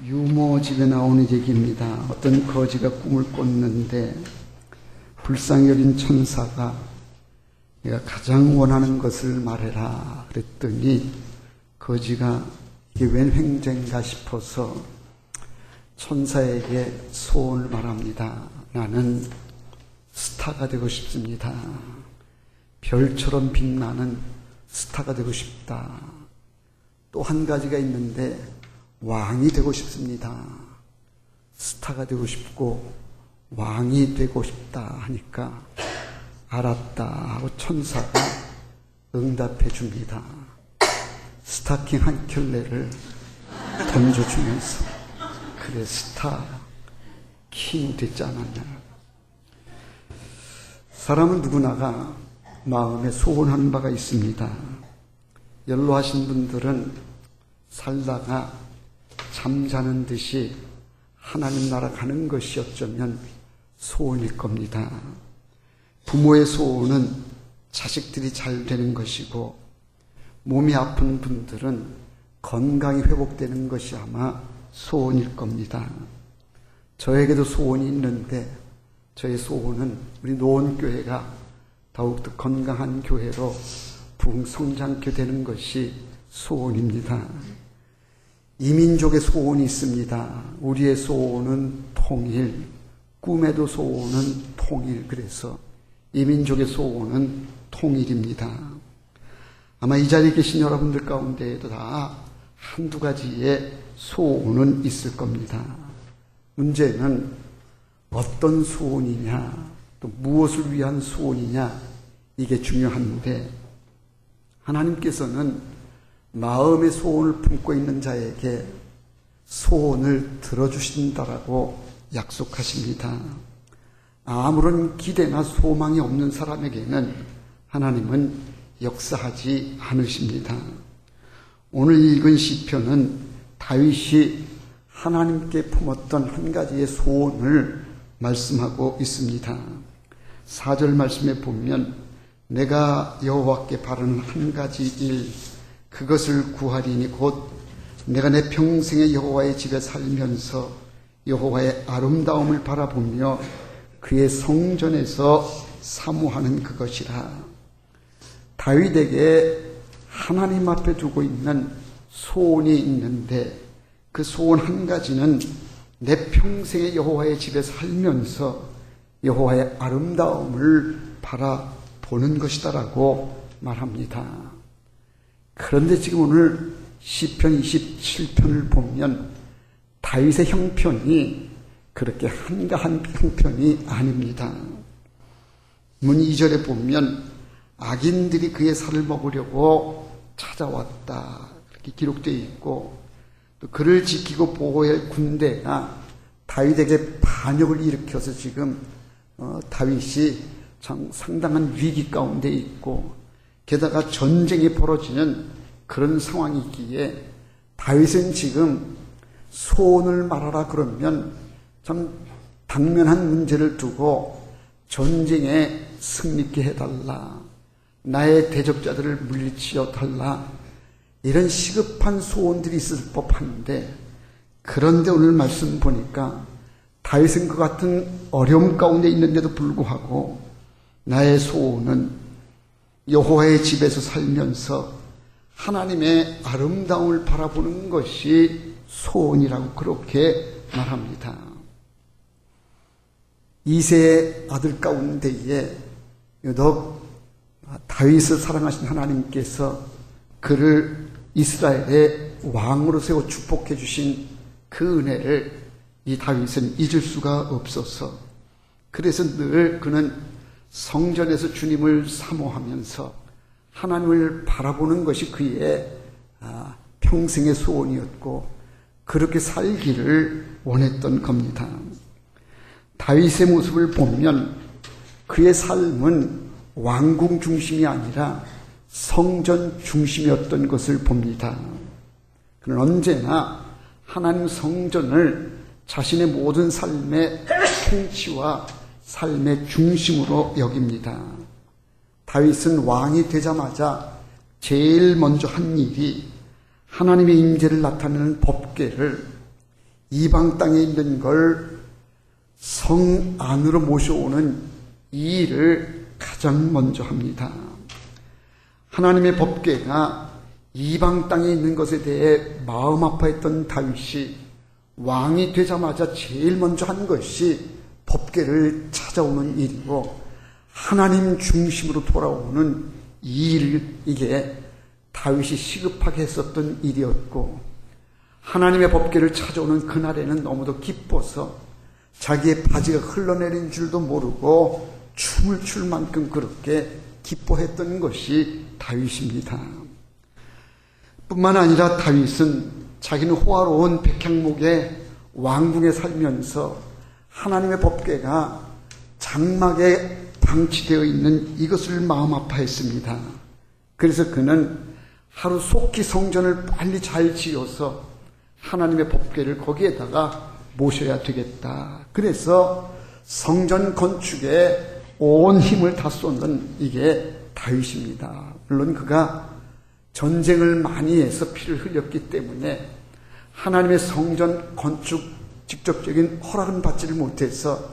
유모집에 나오는 얘기입니다. 어떤 거지가 꿈을 꿨는데 불쌍히 여긴 천사가 내가 가장 원하는 것을 말해라 그랬더니 거지가 이게 웬 횡재인가 싶어서 천사에게 소원을 말합니다. 나는 스타가 되고 싶습니다. 별처럼 빛나는 스타가 되고 싶다. 또 한 가지가 있는데 왕이 되고 싶습니다. 스타가 되고 싶고 왕이 되고 싶다 하니까 알았다 하고 천사가 응답해 줍니다. 스타킹 한 켤레를 던져주면서 그래 스타 킹 됐지 않았냐. 사람은 누구나가 마음에 소원하는 바가 있습니다. 연로하신 분들은 살다가 잠자는 듯이 하나님 나라 가는 것이 어쩌면 소원일 겁니다. 부모의 소원은 자식들이 잘 되는 것이고 몸이 아픈 분들은 건강이 회복되는 것이 아마 소원일 겁니다. 저에게도 소원이 있는데 저의 소원은 우리 노원교회가 더욱더 건강한 교회로 부흥성장케 되는 것이 소원입니다. 이민족의 소원이 있습니다. 우리의 소원은 통일, 꿈에도 소원은 통일. 그래서 이민족의 소원은 통일입니다. 아마 이 자리에 계신 여러분들 가운데에도 다 한두 가지의 소원은 있을 겁니다. 문제는 어떤 소원이냐, 또 무엇을 위한 소원이냐, 이게 중요한데 하나님께서는 마음의 소원을 품고 있는 자에게 소원을 들어주신다라고 약속하십니다. 아무런 기대나 소망이 없는 사람에게는 하나님은 역사하지 않으십니다. 오늘 읽은 시편은 다윗이 하나님께 품었던 한 가지의 소원을 말씀하고 있습니다. 4절 말씀에 보면 내가 여호와께 바라는 한 가지 일 그것을 구하리니 곧 내가 내 평생에 여호와의 집에 살면서 여호와의 아름다움을 바라보며 그의 성전에서 사모하는 그것이라. 다윗에게 하나님 앞에 두고 있는 소원이 있는데 그 소원 한 가지는 내 평생에 여호와의 집에 살면서 여호와의 아름다움을 바라보는 것이다라고 말합니다. 그런데 지금 오늘 시편 27편을 보면 다윗의 형편이 그렇게 한가한 형편이 아닙니다. 문 2절에 보면 악인들이 그의 살을 먹으려고 찾아왔다 그렇게 기록되어 있고 또 그를 지키고 보호할 군대가 다윗에게 반역을 일으켜서 지금 다윗이 상당한 위기 가운데 있고 게다가 전쟁이 벌어지는 그런 상황이기에 다윗은 지금 소원을 말하라 그러면 참 당면한 문제를 두고 전쟁에 승리케 해달라, 나의 대적자들을 물리치어 달라, 이런 시급한 소원들이 있을 법한데 그런데 오늘 말씀 보니까 다윗은 그 같은 어려움 가운데 있는데도 불구하고 나의 소원은 여호와의 집에서 살면서 하나님의 아름다움을 바라보는 것이 소원이라고 그렇게 말합니다. 이새의 아들 가운데에 유독 다윗을 사랑하신 하나님께서 그를 이스라엘의 왕으로 세워 축복해 주신 그 은혜를 이 다윗은 잊을 수가 없어서 그래서 늘 그는 성전에서 주님을 사모하면서 하나님을 바라보는 것이 그의 평생의 소원이었고 그렇게 살기를 원했던 겁니다. 다윗의 모습을 보면 그의 삶은 왕궁 중심이 아니라 성전 중심이었던 것을 봅니다. 그는 언제나 하나님 성전을 자신의 모든 삶의 통치와 삶의 중심으로 여깁니다. 다윗은 왕이 되자마자 제일 먼저 한 일이 하나님의 임재를 나타내는 법궤를 이방 땅에 있는 걸 성 안으로 모셔오는 이 일을 가장 먼저 합니다. 하나님의 법궤가 이방 땅에 있는 것에 대해 마음 아파했던 다윗이 왕이 되자마자 제일 먼저 한 것이 법궤를 찾아오는 일이고, 하나님 중심으로 돌아오는 이 일, 이게 다윗이 시급하게 했었던 일이었고, 하나님의 법궤를 찾아오는 그날에는 너무도 기뻐서 자기의 바지가 흘러내린 줄도 모르고 춤을 출 만큼 그렇게 기뻐했던 것이 다윗입니다. 뿐만 아니라 다윗은 자기는 호화로운 백향목의 왕궁에 살면서 하나님의 법궤가 장막에 방치되어 있는 이것을 마음 아파했습니다. 그래서 그는 하루 속히 성전을 빨리 잘 지어서 하나님의 법궤를 거기에다가 모셔야 되겠다. 그래서 성전 건축에 온 힘을 다 쏟는 이게 다윗입니다. 물론 그가 전쟁을 많이 해서 피를 흘렸기 때문에 하나님의 성전 건축 직접적인 허락은 받지를 못해서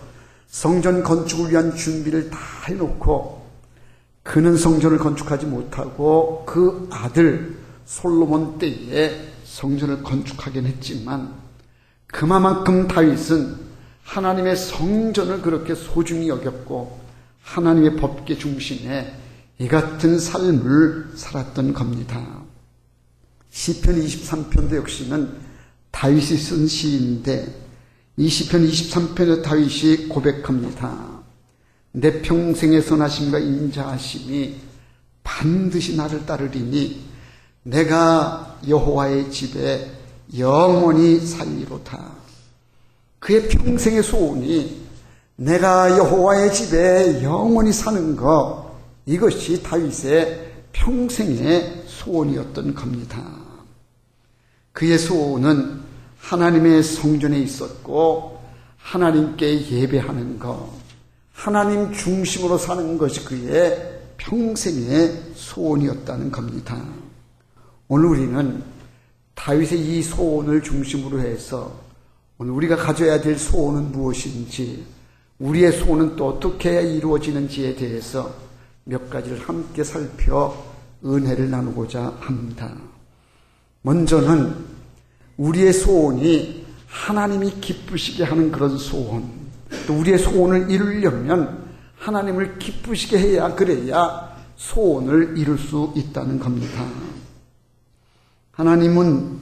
성전 건축을 위한 준비를 다 해놓고 그는 성전을 건축하지 못하고 그 아들 솔로몬 때에 성전을 건축하긴 했지만, 그만큼 다윗은 하나님의 성전을 그렇게 소중히 여겼고 하나님의 법궤 중심에 이 같은 삶을 살았던 겁니다. 시편 23편도 역시는 다윗이 쓴 시인데, 이 시편 23편에 다윗이 고백합니다. 내 평생의 선하심과 인자하심이 반드시 나를 따르리니 내가 여호와의 집에 영원히 살리로다. 그의 평생의 소원이 내가 여호와의 집에 영원히 사는 것, 이것이 다윗의 평생의 소원이었던 겁니다. 그의 소원은 하나님의 성전에 있었고 하나님께 예배하는 것, 하나님 중심으로 사는 것이 그의 평생의 소원이었다는 겁니다. 오늘 우리는 다윗의 이 소원을 중심으로 해서 오늘 우리가 가져야 될 소원은 무엇인지, 우리의 소원은 또 어떻게 해야 이루어지는지에 대해서 몇 가지를 함께 살펴 은혜를 나누고자 합니다. 먼저는 우리의 소원이 하나님이 기쁘시게 하는 그런 소원, 또 우리의 소원을 이루려면 하나님을 기쁘시게 해야, 그래야 소원을 이룰 수 있다는 겁니다. 하나님은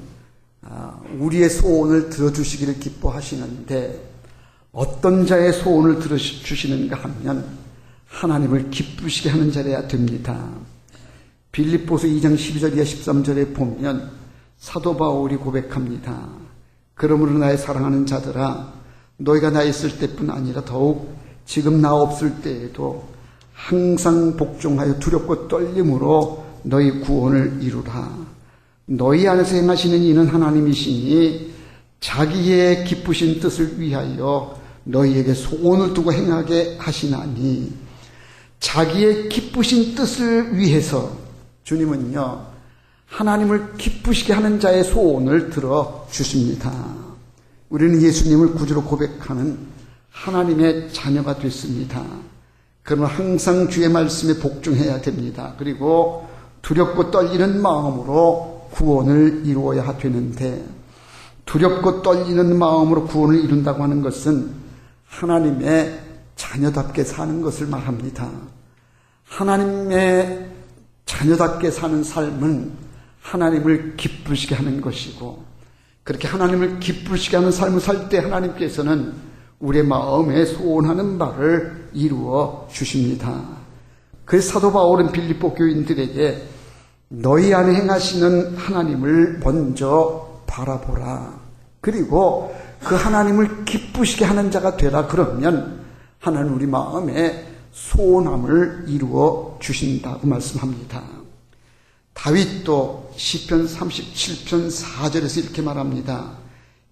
우리의 소원을 들어주시기를 기뻐하시는데, 어떤 자의 소원을 들어주시는가 하면 하나님을 기쁘시게 하는 자라야 됩니다. 빌립보서 2장 12절 이하 13절에 보면 사도 바울이 고백합니다. 그러므로 나의 사랑하는 자들아, 너희가 나 있을 때뿐 아니라 더욱 지금 나 없을 때에도 항상 복종하여 두렵고 떨림으로 너희 구원을 이루라. 너희 안에서 행하시는 이는 하나님이시니 자기의 기쁘신 뜻을 위하여 너희에게 소원을 두고 행하게 하시나니, 자기의 기쁘신 뜻을 위해서 주님은요, 하나님을 기쁘시게 하는 자의 소원을 들어주십니다. 우리는 예수님을 구주로 고백하는 하나님의 자녀가 됐습니다. 그러나 항상 주의 말씀에 복종해야 됩니다. 그리고 두렵고 떨리는 마음으로 구원을 이루어야 되는데, 두렵고 떨리는 마음으로 구원을 이룬다고 하는 것은 하나님의 자녀답게 사는 것을 말합니다. 하나님의 자녀답게 사는 삶은 하나님을 기쁘시게 하는 것이고, 그렇게 하나님을 기쁘시게 하는 삶을 살 때 하나님께서는 우리의 마음에 소원하는 바를 이루어 주십니다. 그래서 사도 바울은 빌립보 교인들에게 너희 안에 행하시는 하나님을 먼저 바라보라. 그리고 그 하나님을 기쁘시게 하는 자가 되라. 그러면 하나님 우리 마음에 소원함을 이루어 주신다고 말씀합니다. 다윗도 시편 37편 4절에서 이렇게 말합니다.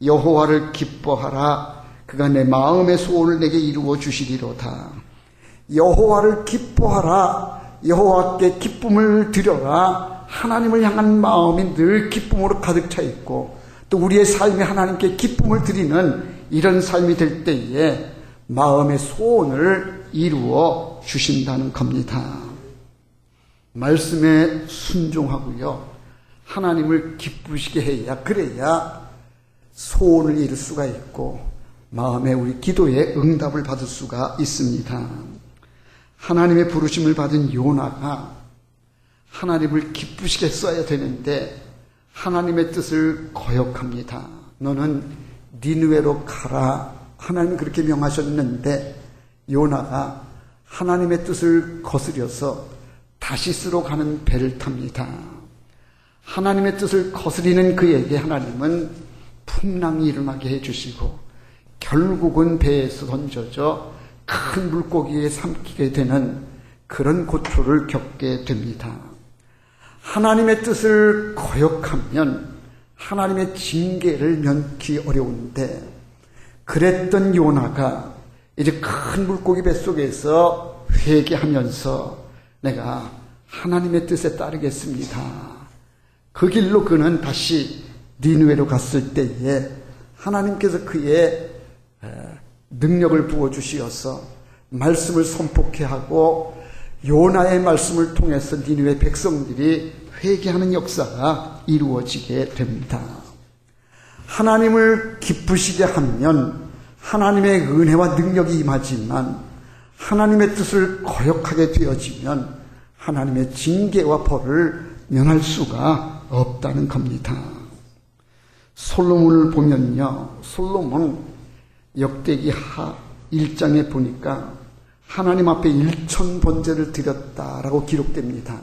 여호와를 기뻐하라. 그가 내 마음의 소원을 내게 이루어 주시리로다. 여호와를 기뻐하라. 여호와께 기쁨을 드려라. 하나님을 향한 마음이 늘 기쁨으로 가득 차 있고, 또 우리의 삶에 하나님께 기쁨을 드리는 이런 삶이 될 때에 마음의 소원을 이루어 주신다는 겁니다. 말씀에 순종하고요, 하나님을 기쁘시게 해야, 그래야 소원을 이룰 수가 있고 마음에 우리 기도에 응답을 받을 수가 있습니다. 하나님의 부르심을 받은 요나가 하나님을 기쁘시게 써야 되는데 하나님의 뜻을 거역합니다. 너는 니느웨로 가라. 하나님은 그렇게 명하셨는데 요나가 하나님의 뜻을 거스려서 다시스로 가는 배를 탑니다. 하나님의 뜻을 거스리는 그에게 하나님은 풍랑이 일어나게 해주시고 결국은 배에서 던져져 큰 물고기에 삼키게 되는 그런 고초를 겪게 됩니다. 하나님의 뜻을 거역하면 하나님의 징계를 면키 어려운데, 그랬던 요나가 이제 큰 물고기 뱃속에서 회개하면서 내가 하나님의 뜻에 따르겠습니다. 그 길로 그는 다시 니느웨로 갔을 때에 하나님께서 그의 능력을 부어주시어서 말씀을 선포케 하고 요나의 말씀을 통해서 니느웨 백성들이 회개하는 역사가 이루어지게 됩니다. 하나님을 기쁘시게 하면 하나님의 은혜와 능력이 임하지만 하나님의 뜻을 거역하게 되어지면 하나님의 징계와 벌을 면할 수가 없다는 겁니다. 솔로몬을 보면요, 솔로몬 역대기 하 1장에 보니까 하나님 앞에 1000번제를 드렸다라고 기록됩니다.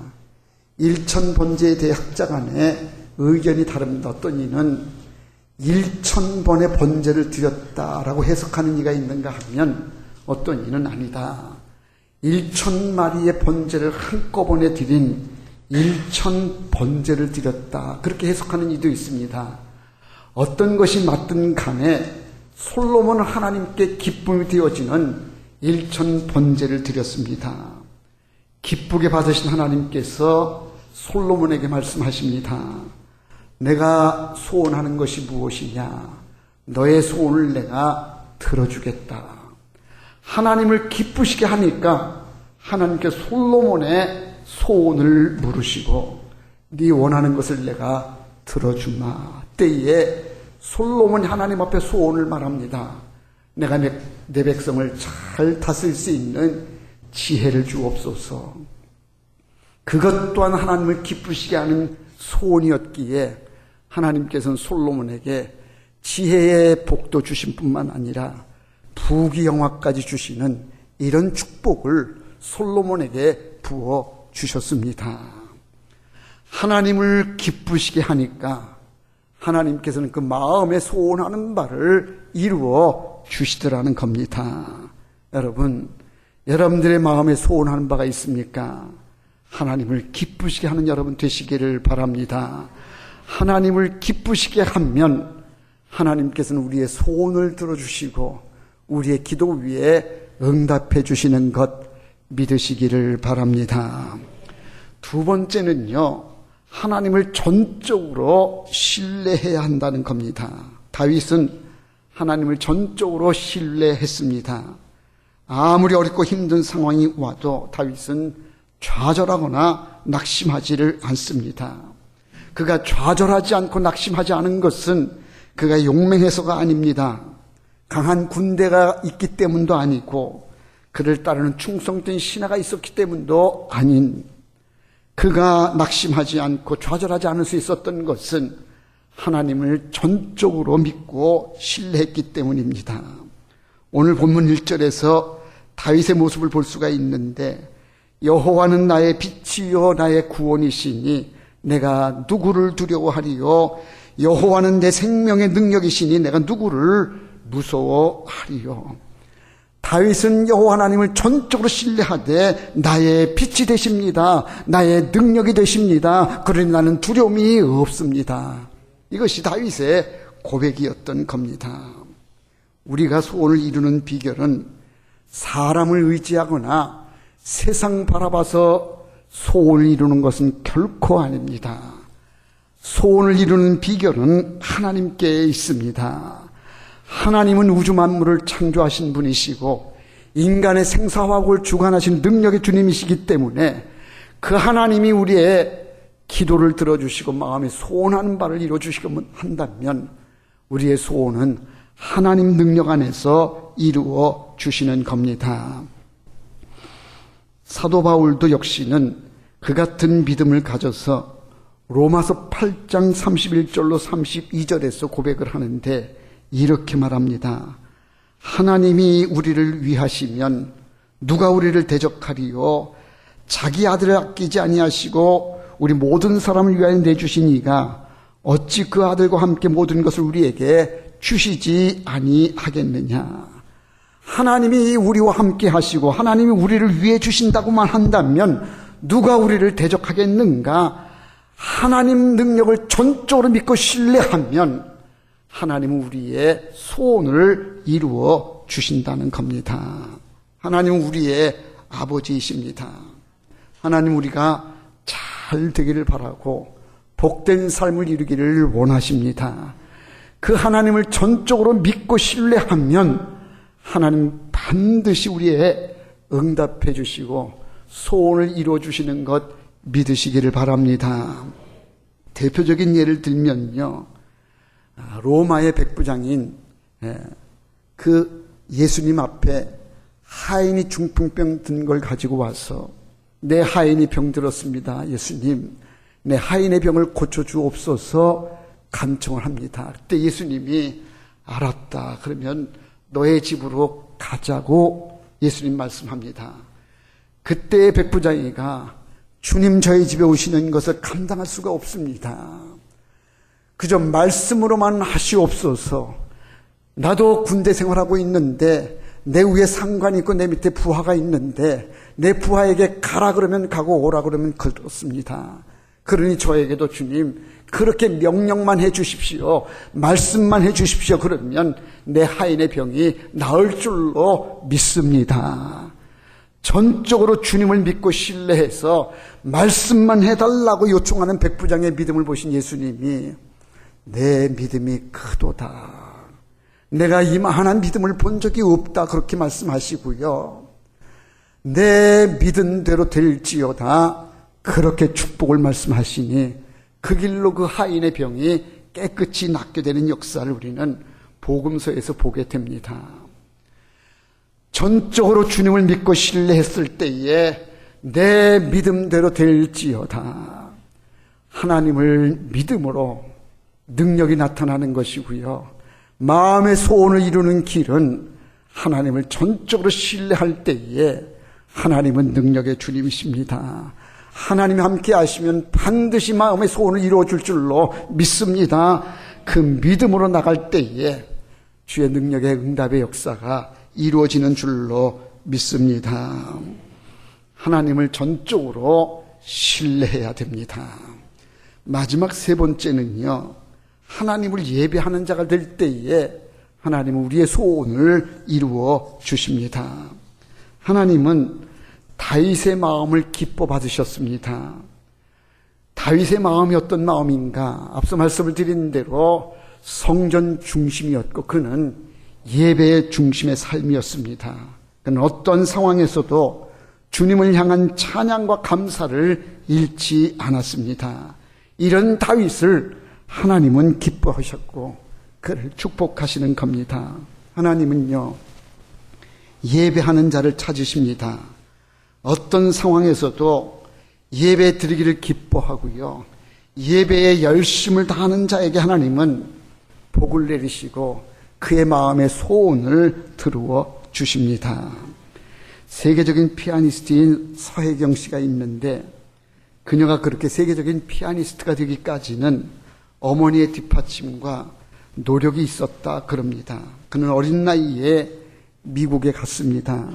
1000번제에 대해 학자 간에 의견이 다릅니다. 어떤 이는 1000번의 번제를 드렸다라고 해석하는 이가 있는가 하면 어떤 이는 아니다. 1000마리의 번제를 한꺼번에 드린 1000번제를 드렸다. 그렇게 해석하는 이도 있습니다. 어떤 것이 맞든 간에 솔로몬은 하나님께 기쁨이 되어지는 1000번제를 드렸습니다. 기쁘게 받으신 하나님께서 솔로몬에게 말씀하십니다. 내가 소원하는 것이 무엇이냐? 너의 소원을 내가 들어주겠다. 하나님을 기쁘시게 하니까 하나님께 솔로몬의 소원을 물으시고 네 원하는 것을 내가 들어주마. 때에 솔로몬이 하나님 앞에 소원을 말합니다. 내가 내 백성을 잘 다스릴 수 있는 지혜를 주옵소서. 그것 또한 하나님을 기쁘시게 하는 소원이었기에 하나님께서는 솔로몬에게 지혜의 복도 주신 뿐만 아니라 부귀영화까지 주시는 이런 축복을 솔로몬에게 부어 주셨습니다. 하나님을 기쁘시게 하니까 하나님께서는 그 마음에 소원하는 바를 이루어 주시더라는 겁니다. 여러분, 여러분들의 마음에 소원하는 바가 있습니까? 하나님을 기쁘시게 하는 여러분 되시기를 바랍니다. 하나님을 기쁘시게 하면 하나님께서는 우리의 소원을 들어주시고 우리의 기도 위에 응답해 주시는 것 믿으시기를 바랍니다. 두 번째는요, 하나님을 전적으로 신뢰해야 한다는 겁니다. 다윗은 하나님을 전적으로 신뢰했습니다. 아무리 어렵고 힘든 상황이 와도 다윗은 좌절하거나 낙심하지를 않습니다. 그가 좌절하지 않고 낙심하지 않은 것은 그가 용맹해서가 아닙니다. 강한 군대가 있기 때문도 아니고 그를 따르는 충성된 신하가 있었기 때문도 아닌, 그가 낙심하지 않고 좌절하지 않을 수 있었던 것은 하나님을 전적으로 믿고 신뢰했기 때문입니다. 오늘 본문 1절에서 다윗의 모습을 볼 수가 있는데, 여호와는 나의 빛이요 나의 구원이시니 내가 누구를 두려워하리요? 여호와는 내 생명의 능력이시니 내가 누구를 무서워하리요? 다윗은 여호와 하나님을 전적으로 신뢰하되 나의 빛이 되십니다. 나의 능력이 되십니다. 그러니 나는 두려움이 없습니다. 이것이 다윗의 고백이었던 겁니다. 우리가 소원을 이루는 비결은 사람을 의지하거나 세상 바라봐서 소원을 이루는 것은 결코 아닙니다. 소원을 이루는 비결은 하나님께 있습니다. 하나님은 우주 만물을 창조하신 분이시고 인간의 생사화복을 주관하신 능력의 주님이시기 때문에 그 하나님이 우리의 기도를 들어주시고 마음에 소원하는 바를 이루어주시고 한다면 우리의 소원은 하나님 능력 안에서 이루어 주시는 겁니다. 사도 바울도 역시는 그 같은 믿음을 가져서 로마서 8장 31절로 32절에서 고백을 하는데 이렇게 말합니다. 하나님이 우리를 위하시면 누가 우리를 대적하리요? 자기 아들을 아끼지 아니하시고 우리 모든 사람을 위하여 내주신 이가 어찌 그 아들과 함께 모든 것을 우리에게 주시지 아니하겠느냐. 하나님이 우리와 함께 하시고 하나님이 우리를 위해 주신다고만 한다면 누가 우리를 대적하겠는가? 하나님 능력을 전적으로 믿고 신뢰하면 하나님은 우리의 소원을 이루어 주신다는 겁니다. 하나님은 우리의 아버지이십니다. 하나님 우리가 잘 되기를 바라고 복된 삶을 이루기를 원하십니다. 그 하나님을 전적으로 믿고 신뢰하면 하나님 반드시 우리의 응답해 주시고 소원을 이루어 주시는 것 믿으시기를 바랍니다. 대표적인 예를 들면요, 로마의 백부장인 그 예수님 앞에 하인이 중풍병 든 걸 가지고 와서 내 하인이 병들었습니다. 예수님, 내 하인의 병을 고쳐주옵소서 간청을 합니다. 그때 예수님이 알았다. 그러면 너의 집으로 가자고 예수님 말씀합니다. 그때 백부장이가 주님 저희 집에 오시는 것을 감당할 수가 없습니다. 그저 말씀으로만 하시옵소서. 나도 군대 생활하고 있는데 내 위에 상관이 있고 내 밑에 부하가 있는데 내 부하에게 가라 그러면 가고 오라 그러면 그렇습니다. 그러니 저에게도 주님 그렇게 명령만 해 주십시오. 말씀만 해 주십시오. 그러면 내 하인의 병이 나을 줄로 믿습니다. 전적으로 주님을 믿고 신뢰해서 말씀만 해달라고 요청하는 백부장의 믿음을 보신 예수님이 내 믿음이 크도다. 내가 이만한 믿음을 본 적이 없다. 그렇게 말씀하시고요. 내 믿은 대로 될지어다. 그렇게 축복을 말씀하시니 그 길로 그 하인의 병이 깨끗이 낫게 되는 역사를 우리는 복음서에서 보게 됩니다. 전적으로 주님을 믿고 신뢰했을 때에 내 믿음대로 될지어다. 하나님을 믿음으로 능력이 나타나는 것이고요. 마음의 소원을 이루는 길은 하나님을 전적으로 신뢰할 때에 하나님은 능력의 주님이십니다. 하나님이 함께 하시면 반드시 마음의 소원을 이루어 줄 줄로 믿습니다. 그 믿음으로 나갈 때에 주의 능력의 응답의 역사가 이루어지는 줄로 믿습니다. 하나님을 전적으로 신뢰해야 됩니다. 마지막 세 번째는요, 하나님을 예배하는 자가 될 때에 하나님은 우리의 소원을 이루어 주십니다. 하나님은 다윗의 마음을 기뻐 받으셨습니다. 다윗의 마음이 어떤 마음인가? 앞서 말씀을 드린 대로 성전 중심이었고 그는 예배의 중심의 삶이었습니다. 그는 어떤 상황에서도 주님을 향한 찬양과 감사를 잃지 않았습니다. 이런 다윗을 하나님은 기뻐하셨고 그를 축복하시는 겁니다. 하나님은요, 예배하는 자를 찾으십니다. 어떤 상황에서도 예배 드리기를 기뻐하고요, 예배에 열심을 다하는 자에게 하나님은 복을 내리시고 그의 마음의 소원을 들어 주십니다. 세계적인 피아니스트인 서혜경 씨가 있는데 그녀가 그렇게 세계적인 피아니스트가 되기까지는 어머니의 뒷받침과 노력이 있었다 그럽니다. 그는 어린 나이에 미국에 갔습니다.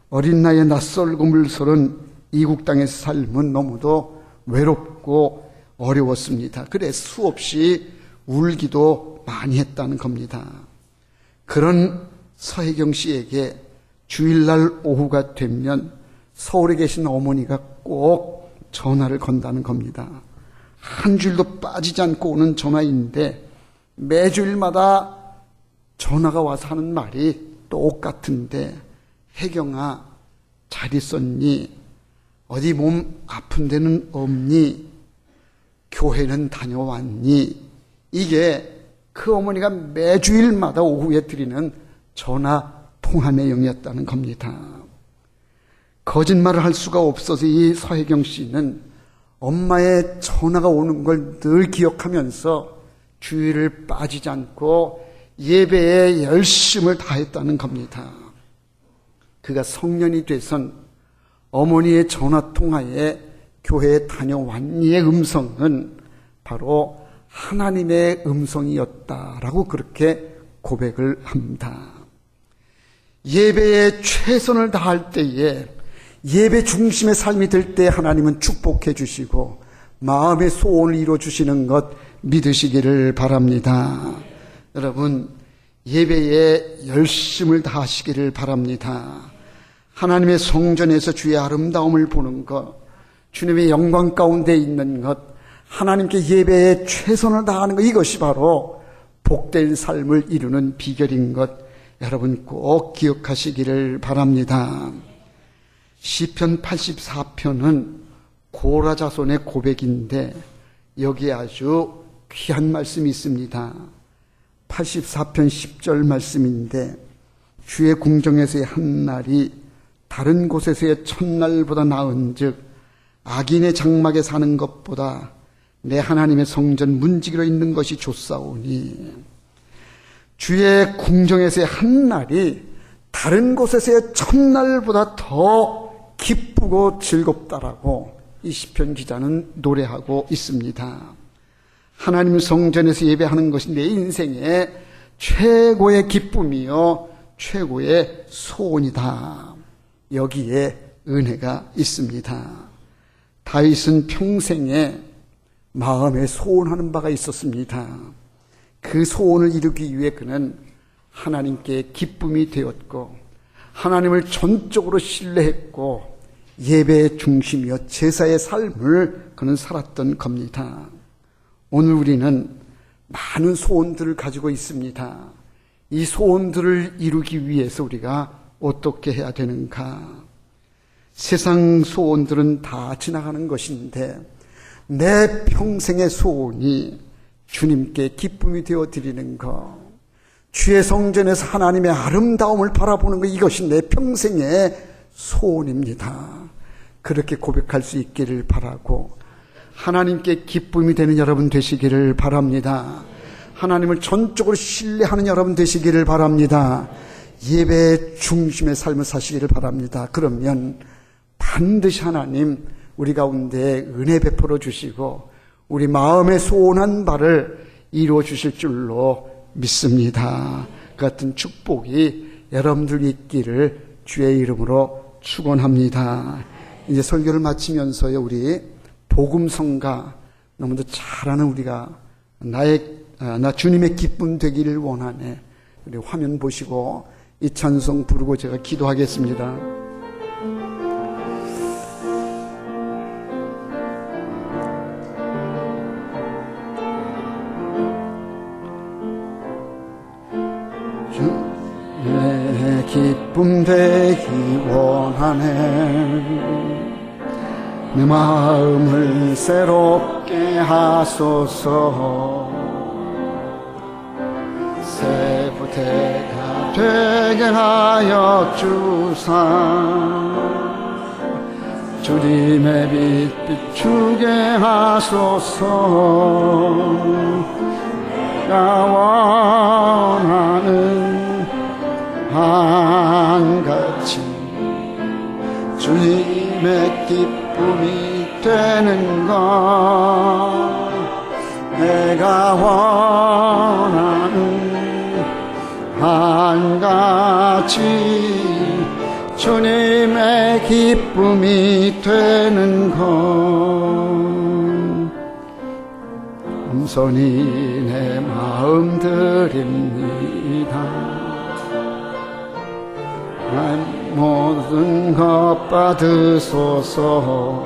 어린 나이에 낯설고 물설은 이국 땅에서 삶은 너무도 외롭고 어려웠습니다. 그래 수없이 울기도 많이 했다는 겁니다. 그런 서혜경 씨에게 주일날 오후가 되면 서울에 계신 어머니가 꼭 전화를 건다는 겁니다. 한 주일도 빠지지 않고 오는 전화인데 매주일마다 전화가 와서 하는 말이 똑같은데, 혜경아 잘 있었니? 어디 몸 아픈 데는 없니? 교회는 다녀왔니? 이게 그 어머니가 매주일마다 오후에 드리는 전화 통화 내용이었다는 겁니다. 거짓말을 할 수가 없어서 이 서혜경 씨는 엄마의 전화가 오는 걸 늘 기억하면서 주일을 빠지지 않고 예배에 열심을 다했다는 겁니다. 그가 성년이 돼선 어머니의 전화통화에 교회에 다녀왔니의 음성은 바로 하나님의 음성이었다라고 그렇게 고백을 합니다. 예배에 최선을 다할 때에, 예배 중심의 삶이 될 때 하나님은 축복해 주시고 마음의 소원을 이루어 주시는 것 믿으시기를 바랍니다. 여러분, 예배에 열심을 다하시기를 바랍니다. 하나님의 성전에서 주의 아름다움을 보는 것, 주님의 영광 가운데 있는 것, 하나님께 예배에 최선을 다하는 것, 이것이 바로 복된 삶을 이루는 비결인 것, 여러분 꼭 기억하시기를 바랍니다. 시편 84편은 고라 자손의 고백인데 여기에 아주 귀한 말씀이 있습니다. 84편 10절 말씀인데, 주의 궁정에서의 한 날이 다른 곳에서의 첫날보다 나은즉 악인의 장막에 사는 것보다 내 하나님의 성전 문지기로 있는 것이 좋사오니, 주의 궁정에서의 한 날이 다른 곳에서의 첫날보다 더 기쁘고 즐겁다라고 이 시편 기자는 노래하고 있습니다. 하나님 성전에서 예배하는 것이 내 인생의 최고의 기쁨이요 최고의 소원이다. 여기에 은혜가 있습니다. 다윗은 평생에 마음에 소원하는 바가 있었습니다. 그 소원을 이루기 위해 그는 하나님께 기쁨이 되었고 하나님을 전적으로 신뢰했고 예배의 중심이여 제사의 삶을 그는 살았던 겁니다. 오늘 우리는 많은 소원들을 가지고 있습니다. 이 소원들을 이루기 위해서 우리가 어떻게 해야 되는가? 세상 소원들은 다 지나가는 것인데 내 평생의 소원이 주님께 기쁨이 되어 드리는 것, 주의 성전에서 하나님의 아름다움을 바라보는 것, 이것이 내 평생의 소원입니다. 그렇게 고백할 수 있기를 바라고 하나님께 기쁨이 되는 여러분 되시기를 바랍니다. 하나님을 전적으로 신뢰하는 여러분 되시기를 바랍니다. 예배의 중심의 삶을 사시기를 바랍니다. 그러면 반드시 하나님 우리 가운데 은혜 베풀어 주시고 우리 마음에 소원한 바를 이루어 주실 줄로 믿습니다. 그 같은 축복이 여러분들 있기를 주의 이름으로 축원합니다. 이제 설교를 마치면서요, 우리 복음성가 너무도 잘하는 우리가 나 주님의 기쁨 되기를 원하네. 우리 화면 보시고 이 찬송 부르고 제가 기도하겠습니다. 주의 기쁨 되기 원하네. 내 마음을 새롭게 하소서. 새 부태가 되게 하여 주사. 주님의 빛 비추게 하소서. 내가 원하는 한같이 주님의 기쁨이 되는 것, 내가 원하는 한같이 주님의 기쁨이 되는 것. 겸손히 내 마음 드립니다. 모든 것 받으소서.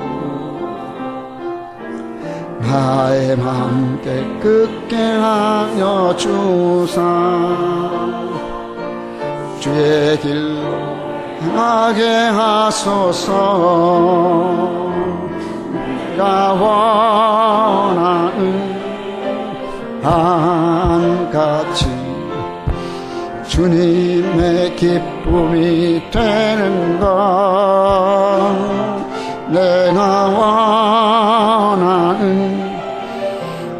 나의 마음 깨끗게 하여 주사 주의 길로 행하게 하소서. 내가 원하는 한같이 주님의 기쁨이 되는 것. 내가 원하는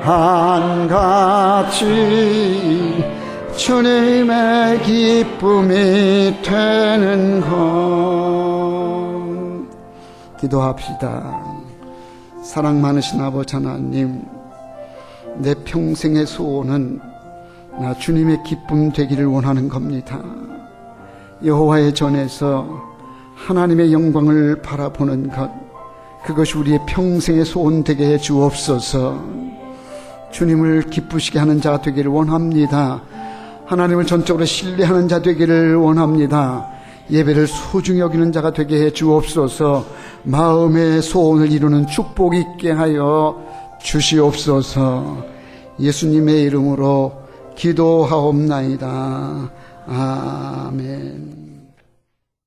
한같이 주님의 기쁨이 되는 것. 기도합시다. 사랑 많으신 아버지 하나님, 내 평생의 소원은 나 주님의 기쁨 되기를 원하는 겁니다. 여호와의 전에서 하나님의 영광을 바라보는 것, 그것이 우리의 평생의 소원 되게 해 주옵소서. 주님을 기쁘시게 하는 자 되기를 원합니다. 하나님을 전적으로 신뢰하는 자 되기를 원합니다. 예배를 소중히 여기는 자가 되게 해 주옵소서. 마음의 소원을 이루는 축복 있게 하여 주시옵소서. 예수님의 이름으로 기도하옵나이다. 아멘.